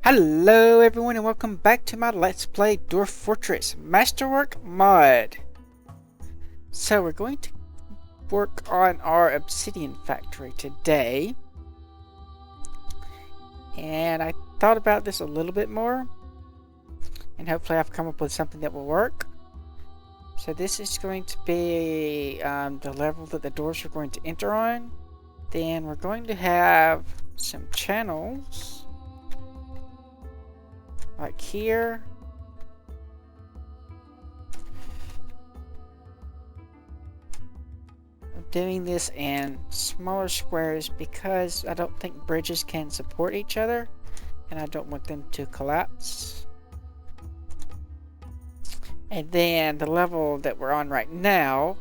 Hello everyone and welcome back to my Let's Play Dwarf Fortress Masterwork mod. So we're going to work on our obsidian factory today. And I thought about this a little bit more. And hopefully I've come up with something that will work. So this is going to be the level that the dwarves are going to enter on. Then we're going to have some channels. Like here. I'm doing this in smaller squares because I don't think bridges can support each other and I don't want them to collapse. And then the level that we're on right now,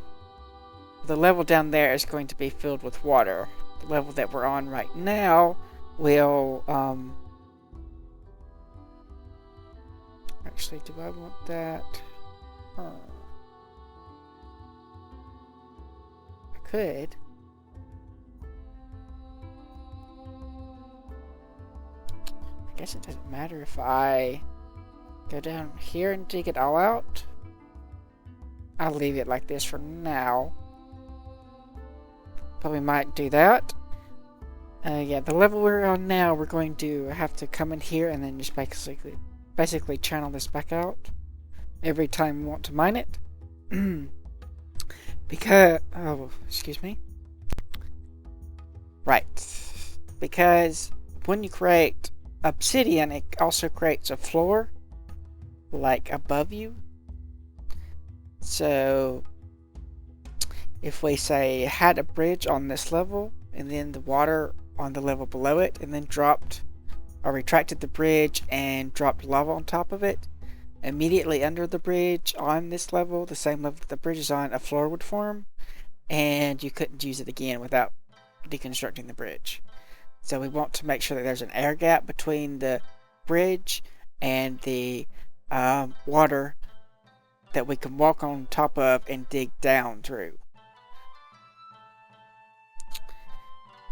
the level down there is going to be filled with water. The level that we're on right now will actually, do I want that? I could. I guess it doesn't matter if I go down here and dig it all out. I'll leave it like this for now. But we might do that. Yeah, the level we're on now, we're going to have to come in here and then just basically channel this back out every time we want to mine it. Because, oh, excuse me. Right. Because when you create obsidian, it also creates a floor, like above you. So, if we say had a bridge on this level, and then the water on the level below it, and then dropped or retracted the bridge and dropped lava on top of it, immediately under the bridge on this level, the same level that the bridge is on, a floor would form and you couldn't use it again without deconstructing the bridge. So we want to make sure that there's an air gap between the bridge and the water that we can walk on top of and dig down through.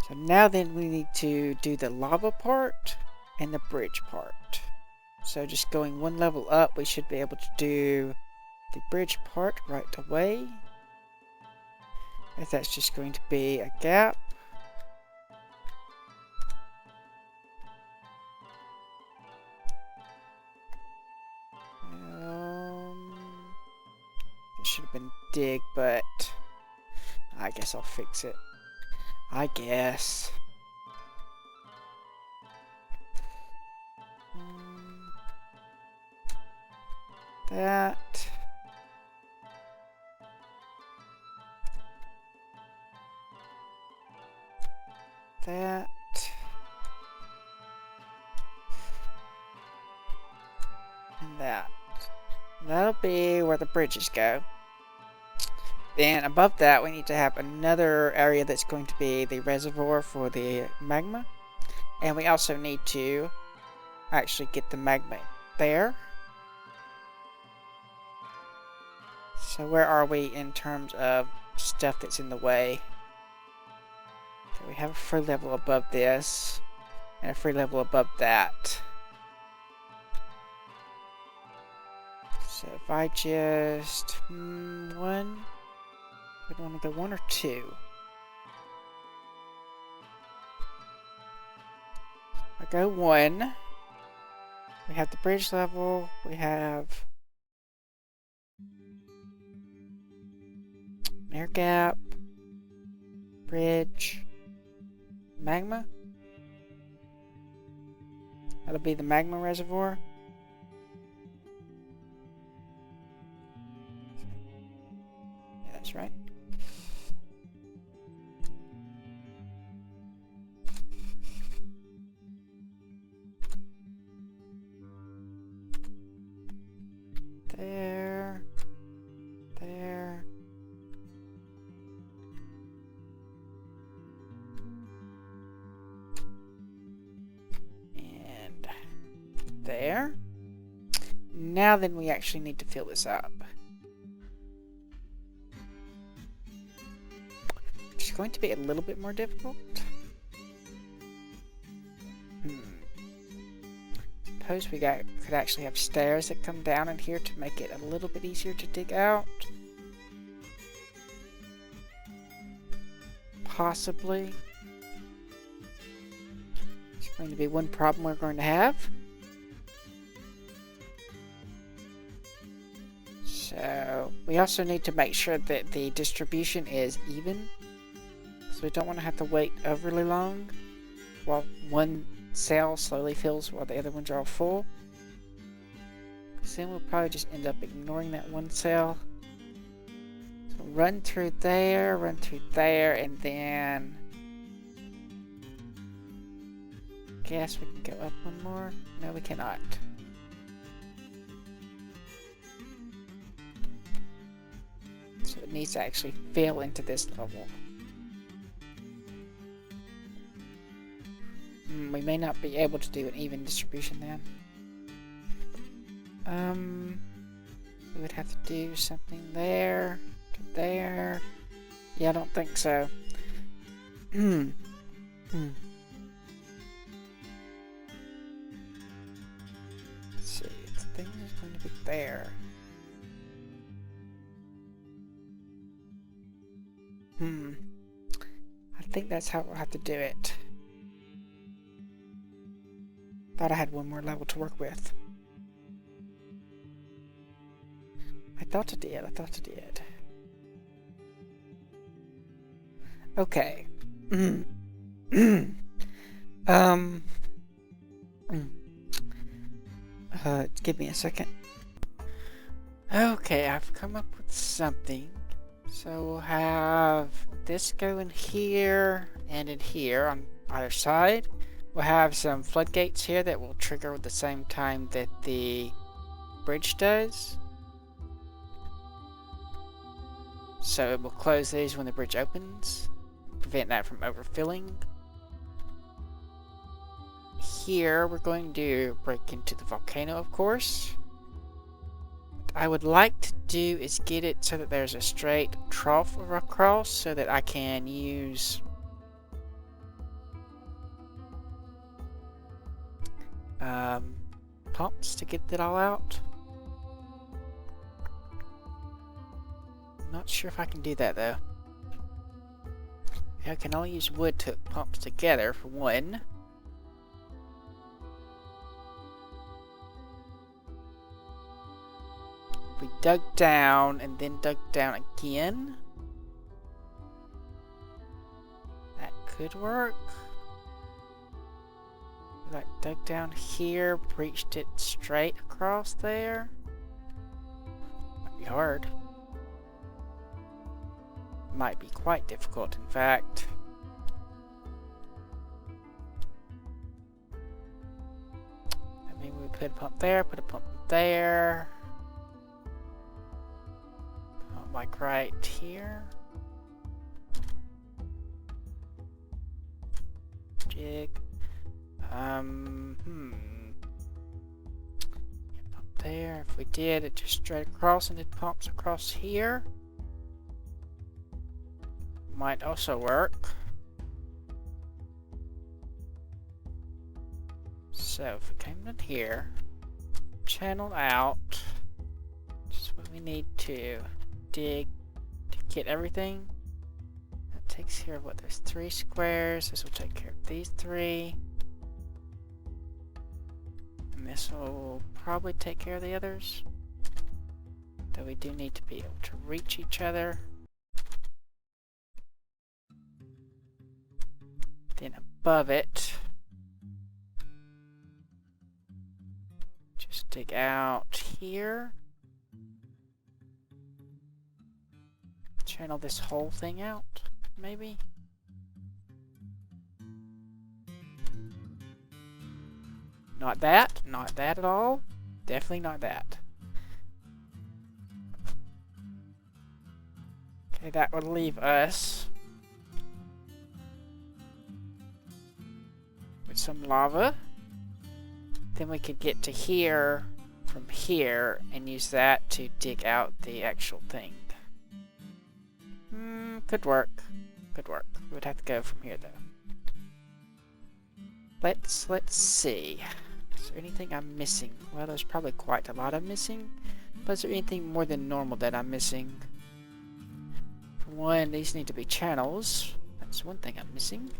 So now then we need to do the lava part and the bridge part. So just going one level up, we should be able to do the bridge part right away. And that's just going to be a gap. It should have been dig, but I guess I'll fix it. I guess. That. That. And that. That'll be where the bridges go. Then above that we need to have another area that's going to be the reservoir for the magma. And we also need to actually get the magma there. So where are we in terms of stuff that's in the way? Okay, we have a free level above this and a free level above that. So if I just one, we want to go one or two. I go one. We have the bridge level. We have air gap, bridge, magma. That'll be the magma reservoir. Yeah, that's right. There. There. And there. Now then we actually need to fill this up. Which is going to be a little bit more difficult. suppose we could actually have stairs that come down in here to make it a little bit easier to dig out. Possibly. It's going to be one problem we're going to have. So we also need to make sure that the distribution is even. So we don't want to have to wait overly long while one cell slowly fills while the other ones are all full. Because then we'll probably just end up ignoring that one cell. So run through there, and then guess we can go up one more. No, we cannot. So it needs to actually fill into this level. We may not be able to do an even distribution then. We would have to do something there, to there. Yeah, I don't think so. Let's see, the thing is going to be there. I think that's how we'll have to do it. Thought I had one more level to work with. I thought I did. Okay. Give me a second. Okay, I've come up with something. So we'll have this go in here and in here on either side. We'll have some floodgates here that will trigger at the same time that the bridge does. So it will close these when the bridge opens, prevent that from overfilling. Here we're going to break into the volcano, of course. What I would like to do is get it so that there's a straight trough across so that I can use pumps to get that all out. Not sure if I can do that though. I can only use wood to hook pumps together for one. We dug down and then dug down again. That could work. Like dug down here, breached it straight across there. Might be hard. Might be quite difficult, in fact. I mean, we put a pump there, put a pump there. Pump like right here. Jig. Pump there. If we did it just straight across and it pumps across here. Might also work. So if we came in here, channel out, just what we need to dig to get everything. That takes care of what? There's 3 squares. This will take care of these 3. And this will probably take care of the others. Though we do need to be able to reach each other. Then above it, just dig out here. Channel this whole thing out, maybe. Not that at all. Definitely not that. Okay, that would leave us with some lava. Then we could get to here from here and use that to dig out the actual thing. Could work. Could work. We would have to go from here though. Let's see. So there anything I'm missing? Well, there's probably quite a lot I'm missing. But is there anything more than normal that I'm missing? For one, these need to be channels. That's one thing I'm missing.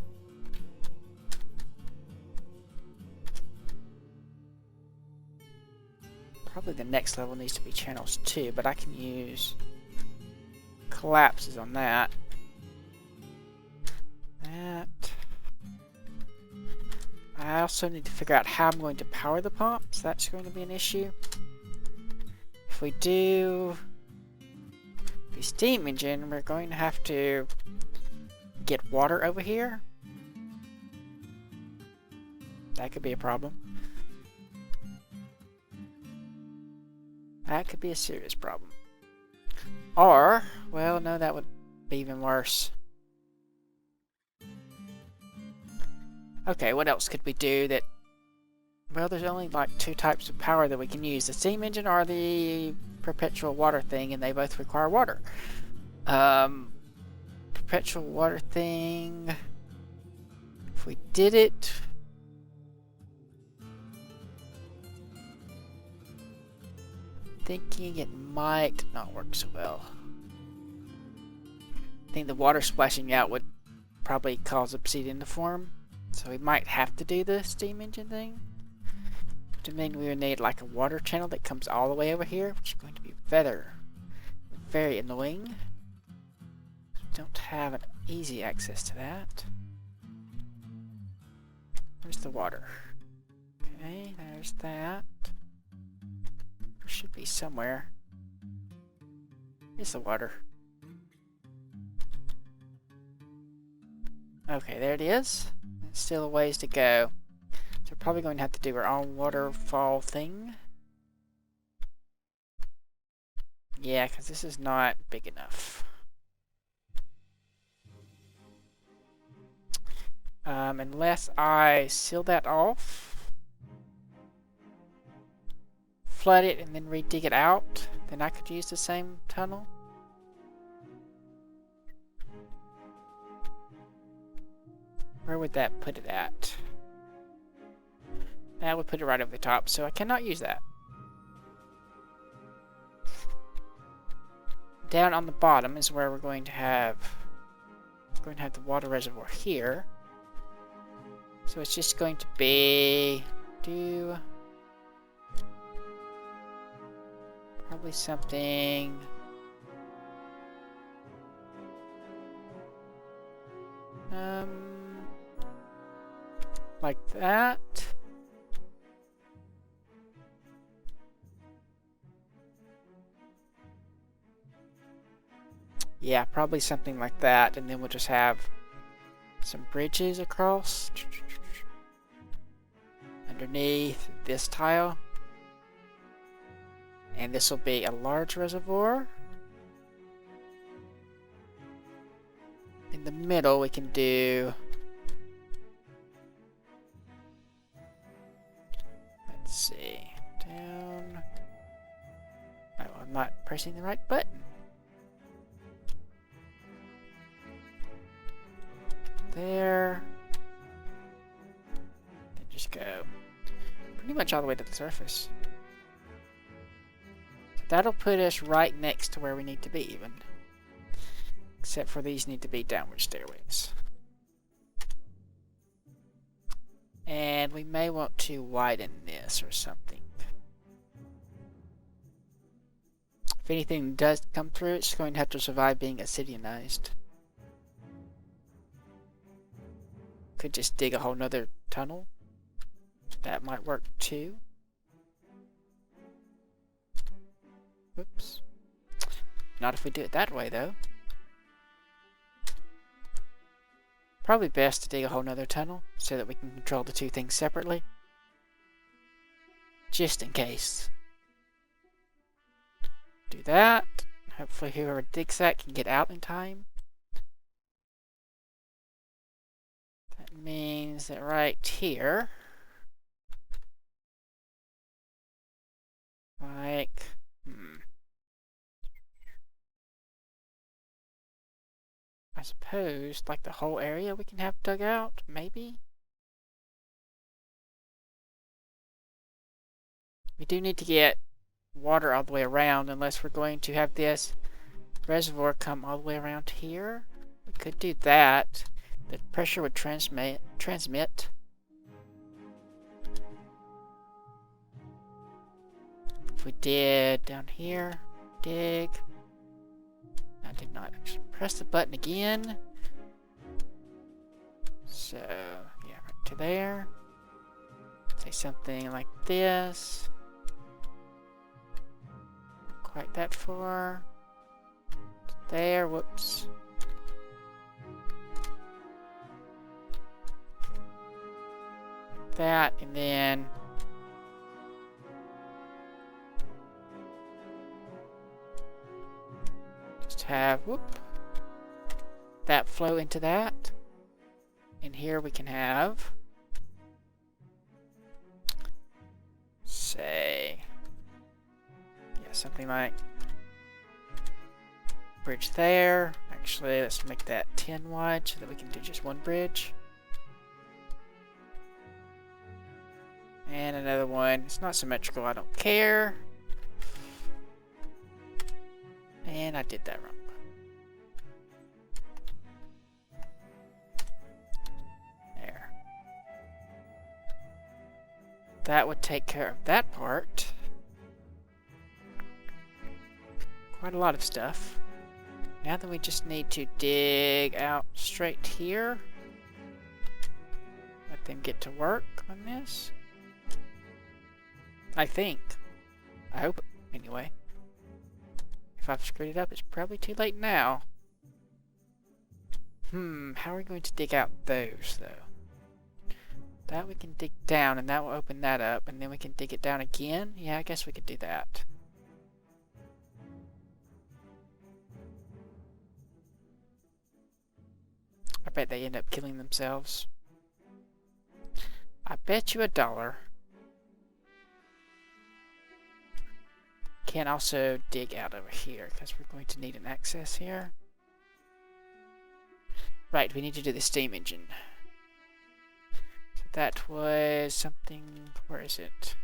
Probably the next level needs to be channels too, but I can use collapses on that. I also need to figure out how I'm going to power the pumps. That's going to be an issue. If we do the steam engine, we're going to have to get water over here. That could be a problem. That could be a serious problem. Or, well, no, that would be even worse. Okay, what else could we do that... Well, there's only like two types of power that we can use. The steam engine or the perpetual water thing, and they both require water. Perpetual water thing... If we did it... Thinking it might not work so well. I think the water splashing out would probably cause obsidian to form. So we might have to do the steam engine thing. To mean we would need like a water channel that comes all the way over here, which is going to be very annoying. We don't have an easy access to that. Where's the water? Okay, there's that. There should be somewhere. Here's the water. Okay, there it is. Still a ways to go. So we're probably going to have to do our own waterfall thing. Yeah, because this is not big enough. Unless I seal that off, flood it, and then re-dig it out, then I could use the same tunnel. Where would that put it at? That would put it right over the top, so I cannot use that. Down on the bottom is where we're going to have the water reservoir here. So it's just going to be probably something like that. Yeah, probably something like that, and then we'll just have some bridges across underneath this tile. And this will be a large reservoir. In the middle, we can do... Let's see. Down... Oh, I'm not pressing the right button. There. And just go pretty much all the way to the surface. So that'll put us right next to where we need to be even. Except for these need to be downward stairways. And we may want to widen this or something. If anything does come through, it's going to have to survive being obsidianized. Could just dig a whole nother tunnel. That might work too. Whoops. Not if we do it that way though. Probably best to dig a whole nother tunnel so that we can control the two things separately. Just in case. Do that. Hopefully whoever digs that can get out in time. That means that right here, like, I suppose, like the whole area we can have dug out, maybe? We do need to get water all the way around unless we're going to have this reservoir come all the way around here. We could do that. The pressure would transmit. If we did down here, dig. I did not actually press the button again. So, yeah, right to there. Say something like this. Not quite that far. There, whoops. That, and then just have, that flow into that. And here we can have, say, yeah, something like bridge there. Actually, let's make that 10 wide so that we can do just one bridge. And another one. It's not symmetrical, I don't care. And I did that wrong. There. That would take care of that part. Quite a lot of stuff. Now then we just need to dig out straight here. Let them get to work on this. I think. I hope, anyway. If I've screwed it up, it's probably too late now. How are we going to dig out those, though? That we can dig down, and that will open that up, and then we can dig it down again? Yeah, I guess we could do that. I bet they end up killing themselves. I bet you $1. Can also dig out over here because we're going to need an access here. Right, we need to do the steam engine. So that was something, where is it?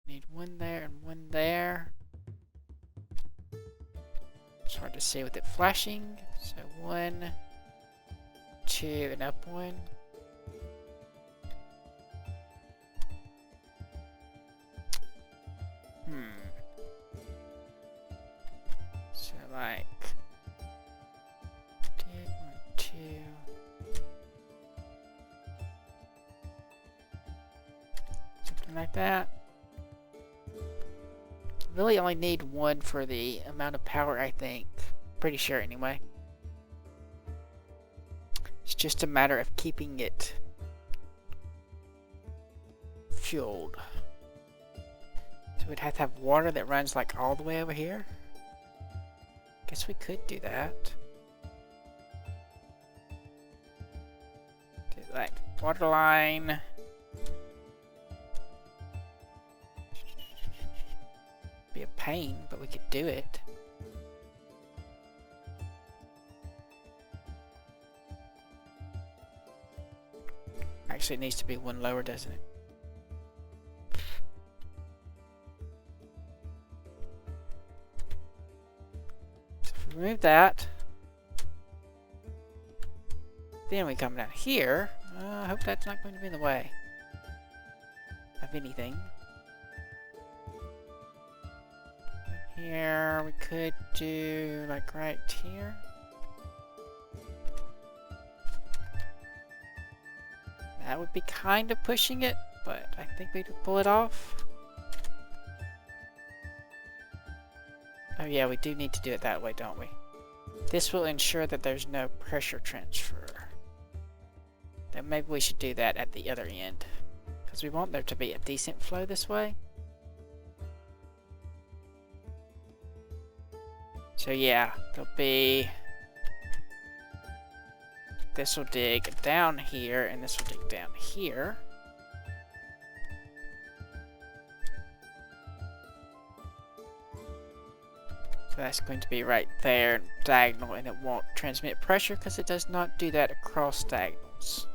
Need one there and one there. It's hard to see with it flashing. So 1, 2, and up 1. So like, 1, 2. Something like that. Really only need one for the amount of power, I think. Pretty sure anyway. It's just a matter of keeping it fueled. So we'd have to have water that runs like all the way over here. Guess we could do that. Do like water line. Be a pain, but we could do it. Actually, it needs to be one lower, doesn't it? So if we remove that, then we come down here. I hope that's not going to be in the way of anything. Here, we could do like right here. That would be kind of pushing it, but I think we could pull it off. Oh yeah, we do need to do it that way, don't we? This will ensure that there's no pressure transfer. Then maybe we should do that at the other end, because we want there to be a decent flow this way. So yeah, there'll be... This will dig down here, and this will dig down here. So that's going to be right there, diagonal, and it won't transmit pressure because it does not do that across diagonals.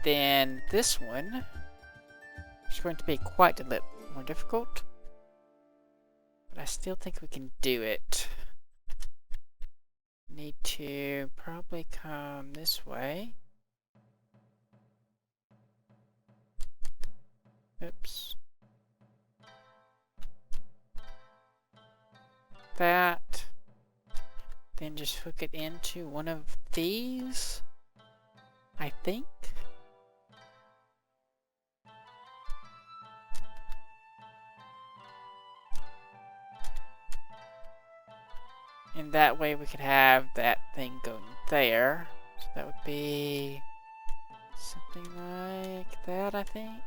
then this one is going to be quite a bit more difficult. But I still think we can do it. Need to probably come this way. Oops. That. Then just hook it into one of these, I think. And that way we could have that thing going there. So that would be something like that, I think.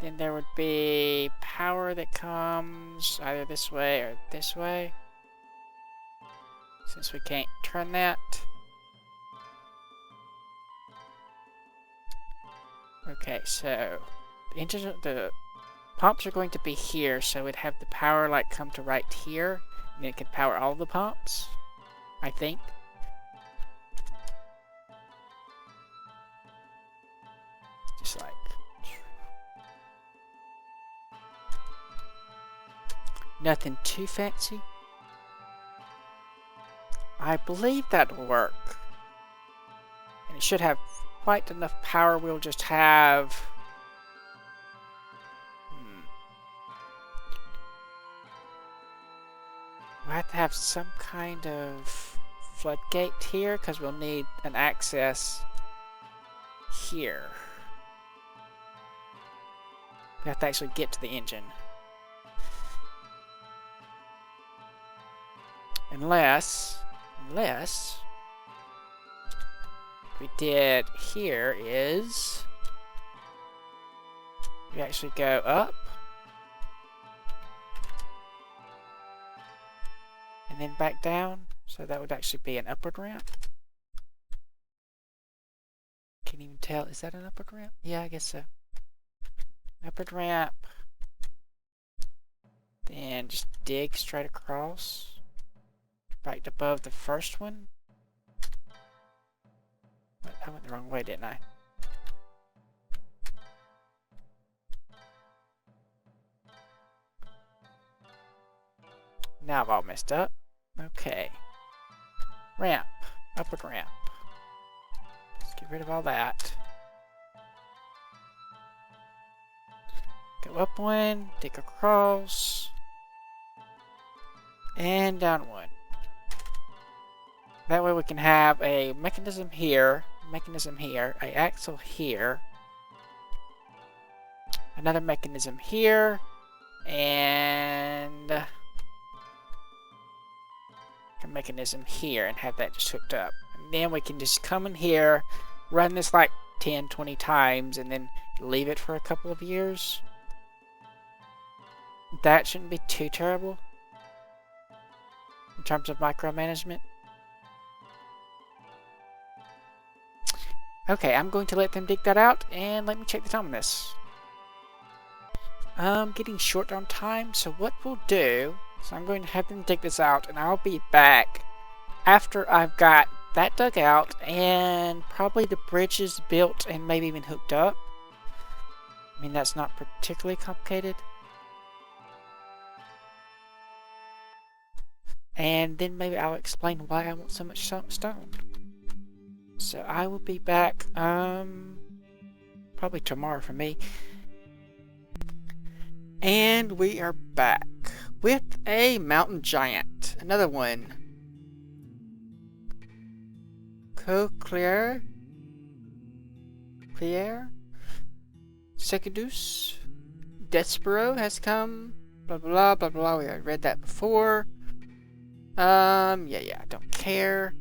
Then there would be power that comes either this way or this way. Since we can't turn that. Okay, so the pumps are going to be here, so we'd have the power like come to right here, and it could power all the pumps, I think. Just like nothing too fancy. I believe that'll work. And it should have quite enough power. We'll just have... We'll have to have some kind of floodgate here, because we'll need an access here. We have to actually get to the engine. Unless we did here is we actually go up and then back down, so that would actually be an upward ramp. Can't even tell, is that an upward ramp? Yeah, I guess so. Upward ramp, then just dig straight across. Right above the first one. I went the wrong way, didn't I? Now I've all messed up. Okay. Ramp. Upward ramp. Let's get rid of all that. Go up one, dig across, and down one. That way we can have a mechanism here, a axle here, another mechanism here, and a mechanism here, and have that just hooked up. And then we can just come in here, run this like 10, 20 times, and then leave it for a couple of years. That shouldn't be too terrible in terms of micromanagement. Okay, I'm going to let them dig that out, and let me check the time on this. I'm getting short on time, so what we'll do, so I'm going to have them dig this out, and I'll be back after I've got that dug out, and probably the bridges built and maybe even hooked up. I mean, that's not particularly complicated. And then maybe I'll explain why I want so much stone. So I will be back, probably tomorrow for me. And we are back with a mountain giant. Another one. Clear. Secundus. Despero has come. Blah, blah, blah, blah. We already read that before. Yeah, I don't care.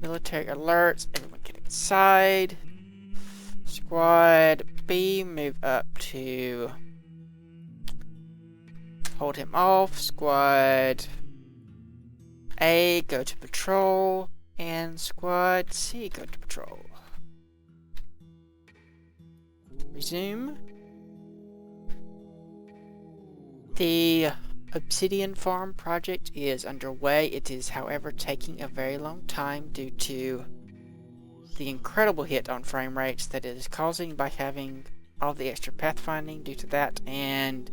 Military alerts. Everyone get inside. Squad B, move up to hold him off. Squad A, go to patrol. And Squad C, go to patrol. Resume. The Obsidian Farm project is underway. It is, however, taking a very long time due to the incredible hit on frame rates that it is causing by having all the extra pathfinding due to that, and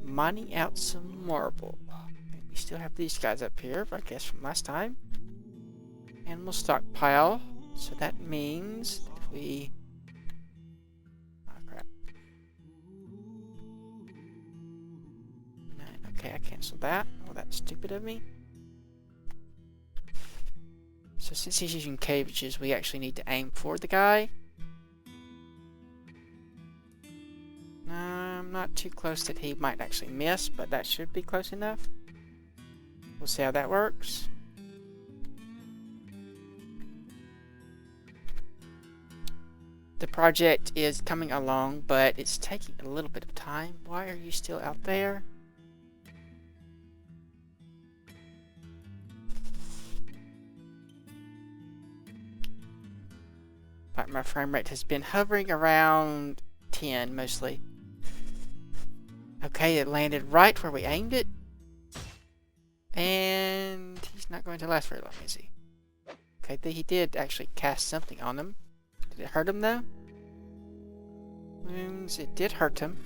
mining out some marble. We still have these guys up here, I guess from last time. Animal stockpile, so that means that if we... oh crap. Okay, I canceled that. Oh, that's stupid of me. So since he's using cabbages, we actually need to aim for the guy. I'm not too close that he might actually miss, but that should be close enough. We'll see how that works. The project is coming along, but it's taking a little bit of time. Why are you still out there? Like, my frame rate has been hovering around 10 mostly. Okay, it landed right where we aimed it. And he's not going to last very long, is he? Okay, he did actually cast something on him. Did it hurt him though? Wounds, it did hurt him.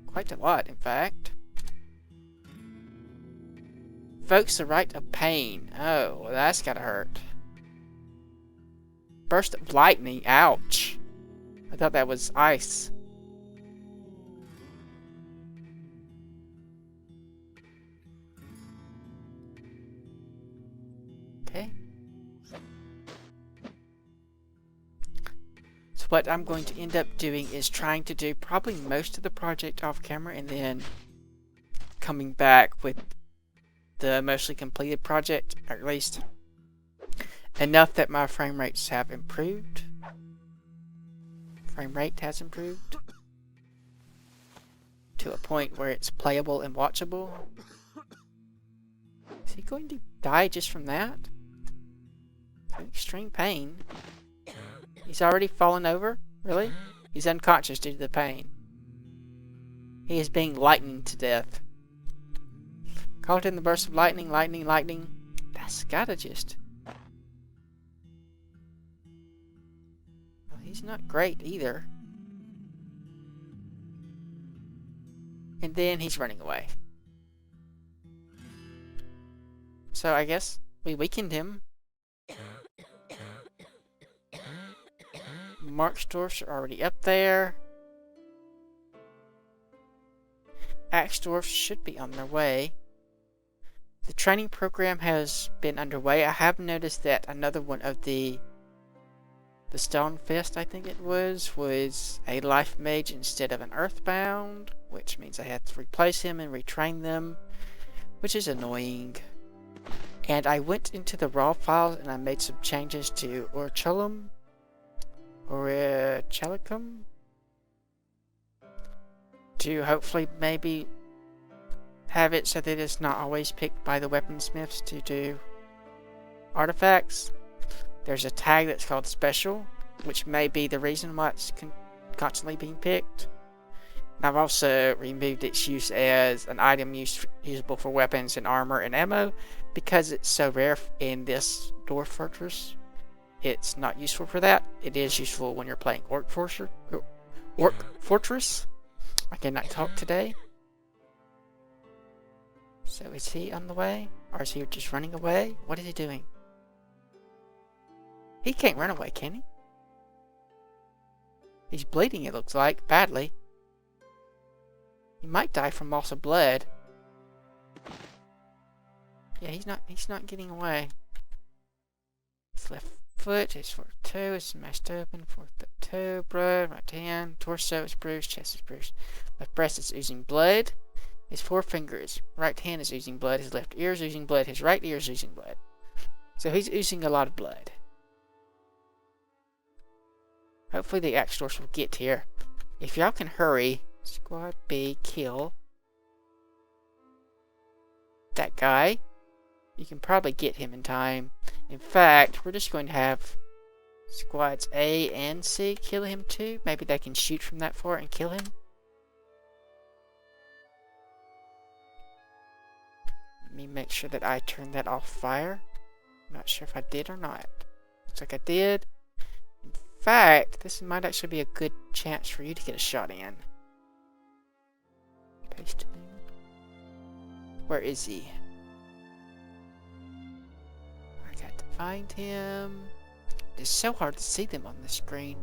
Quite a lot, in fact. Evokes the right of pain. Oh, well, that's gotta hurt. Burst of lightning, ouch. I thought that was ice. Okay. So what I'm going to end up doing is trying to do probably most of the project off camera and then coming back with the mostly completed project, or at least enough that my frame rates have improved. Frame rate has improved to a point where it's playable and watchable. Is he going to die just from that? Extreme pain. He's already fallen over? Really? He's unconscious due to the pain. He is being lightened to death. Caught in the burst of lightning, lightning, lightning. That's gotta just... well, he's not great either. And then he's running away. So I guess we weakened him. Mark dwarfs are already up there. Axe dwarfs should be on their way. The training program has been underway. I have noticed that another one of the Stone Fist, I think it was a life mage instead of an earthbound, which means I have to replace him and retrain them, which is annoying. And I went into the raw files and I made some changes to Orchalum, or Chalicum, to hopefully maybe have it so that it's not always picked by the weaponsmiths to do artifacts. There's a tag that's called special, which may be the reason why it's constantly being picked. And I've also removed its use as an item usable for weapons and armor and ammo, because it's so rare in this Dwarf Fortress. It's not useful for that. It is useful when you're playing Orc Fortress. I cannot talk today. So is he on the way? Or is he just running away? What is he doing? He can't run away, can he? He's bleeding, it looks like, badly. He might die from loss of blood. Yeah, he's not getting away. His left foot is 42, it's smashed open, 4'2", blood, right hand, torso is bruised, chest is bruised. Left breast is oozing blood. His forefingers, right hand is oozing blood, his left ear is oozing blood, his right ear is oozing blood. So he's oozing a lot of blood. Hopefully the axe dwarfs will get here. If y'all can hurry, squad B, kill that guy. You can probably get him in time. In fact, we're just going to have squads A and C kill him too. Maybe they can shoot from that far and kill him. Let me make sure that I turn that off fire. I'm not sure if I did or not. Looks like I did. In fact, this might actually be a good chance for you to get a shot in. Pasting. Where is he? I got to find him. It's so hard to see them on the screen.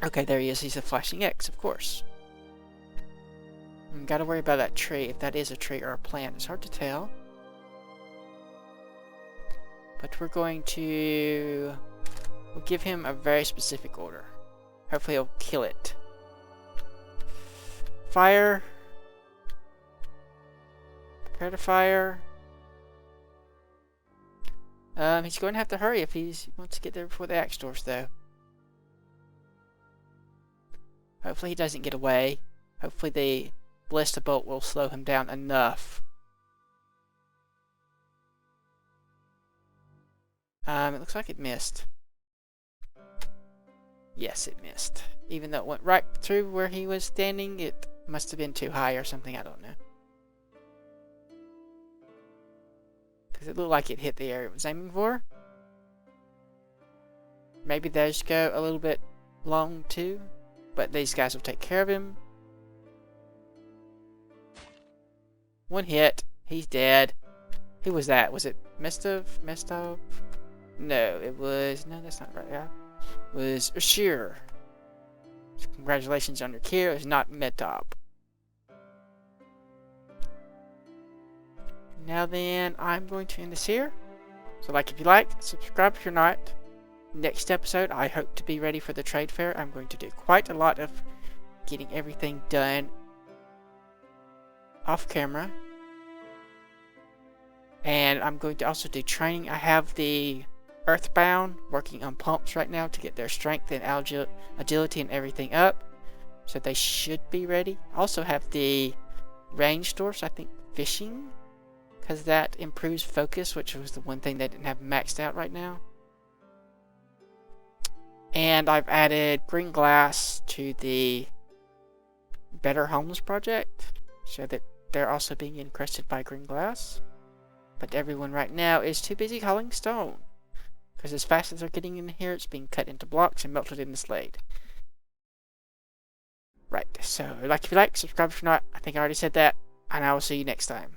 Okay, there he is. He's a flashing X, of course. Gotta worry about that tree, if that is a tree or a plant. It's hard to tell. But we're going to... we'll give him a very specific order. Hopefully he'll kill it. Fire. Prepare to fire. He's going to have to hurry if he wants to get there before the axe dwarfs, though. Hopefully he doesn't get away. Hopefully the ballista bolt will slow him down enough. It looks like it missed. Yes, it missed. Even though it went right through where he was standing, it must have been too high or something, I don't know. Because it looked like it hit the area it was aiming for. Maybe those go a little bit long too, but these guys will take care of him. One hit. He's dead. Who was that? Was it Mestov? No, it was... no, that's not right. Yeah. It was Ashir. So congratulations on your kill. It's not Metop. Now then, I'm going to end this here. So like if you like, subscribe if you're not. Next episode, I hope to be ready for the trade fair. I'm going to do quite a lot of getting everything done off camera. And I'm going to also do training. I have the Earthbound working on pumps right now to get their strength and agility and everything up. So they should be ready. I also have the range dwarfs, I think fishing, because that improves focus, which was the one thing they didn't have maxed out right now. And I've added green glass to the Better Homes project, so that they're also being encrusted by green glass. But everyone right now is too busy hauling stone, because as fast as they're getting in here, it's being cut into blocks and melted in the slate. Right, so like if you like, subscribe if you're not. I think I already said that, and I will see you next time.